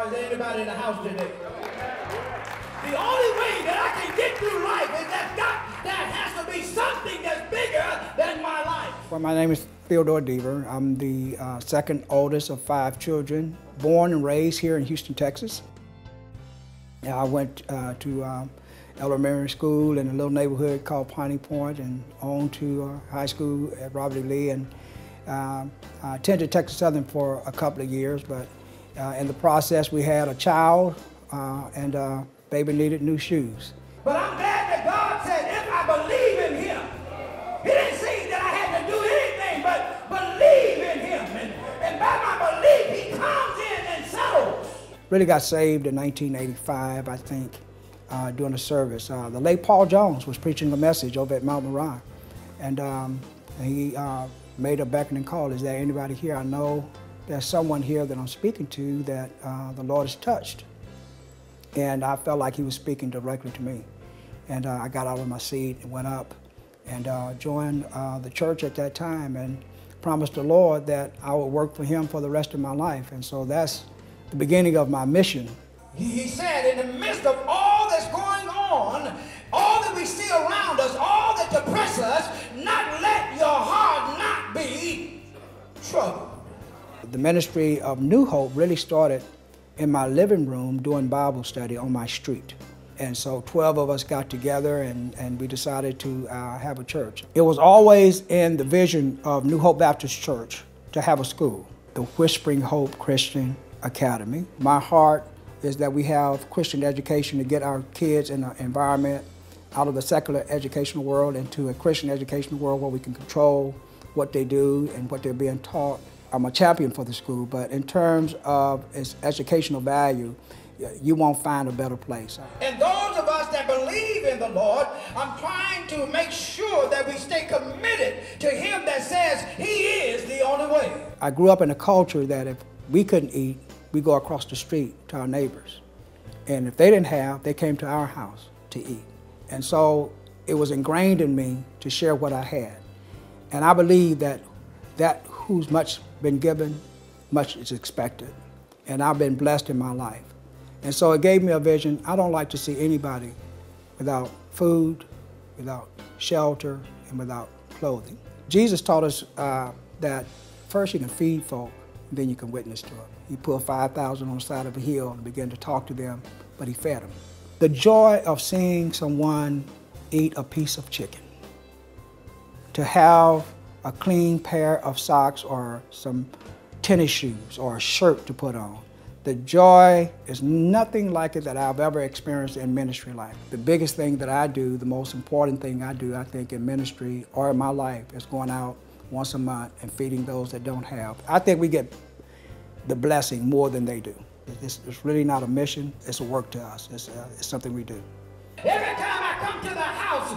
Is there anybody in the house today? The only way that I can get through life is that has to be something that's bigger than my life. Well, my name is Theodore Deaver. I'm the second oldest of 5 children, born and raised here in Houston, Texas. I went to elementary school in a little neighborhood called Piney Point and on to high school at Robert E. Lee, and I attended Texas Southern for a couple of years, but in the process we had a child and baby needed new shoes. But I'm glad that God said if I believe in Him, He didn't say that I had to do anything but believe in Him, and by my belief He comes in and settles. Really got saved in 1985, I think, during a service. The late Paul Jones was preaching a message over at Mount Moriah, and he made a beckoning call. Is there anybody here? I know there's someone here that I'm speaking to that the Lord has touched. And I felt like He was speaking directly to me. And I got out of my seat and went up and joined the church at that time and promised the Lord that I would work for Him for the rest of my life. And so that's the beginning of my mission. He said, in the midst of all that's going on, all that we see around us, all that depresses us, not let your heart not be troubled. The ministry of New Hope really started in my living room doing Bible study on my street. And so 12 of us got together and we decided to have a church. It was always in the vision of New Hope Baptist Church to have a school, the Whispering Hope Christian Academy. My heart is that we have Christian education to get our kids in an environment out of the secular educational world into a Christian educational world where we can control what they do and what they're being taught. I'm a champion for the school, but in terms of its educational value, you won't find a better place. And those of us that believe in the Lord, I'm trying to make sure that we stay committed to Him that says He is the only way. I grew up in a culture that if we couldn't eat, we go across the street to our neighbors. And if they didn't have, they came to our house to eat. And so it was ingrained in me to share what I had. And I believe that who's much been given, much is expected. And I've been blessed in my life. And so it gave me a vision. I don't like to see anybody without food, without shelter, and without clothing. Jesus taught us that first you can feed folk, and then you can witness to them. He put 5,000 on the side of a hill and began to talk to them, but He fed them. The joy of seeing someone eat a piece of chicken, to have a clean pair of socks or some tennis shoes or a shirt to put on. The joy is nothing like it that I've ever experienced in ministry life. The biggest thing that I do, the most important thing I do, I think, in ministry or in my life is going out once a month and feeding those that don't have. I think we get the blessing more than they do. It's really not a mission, it's a work to us. It's something we do. Every time I come to the house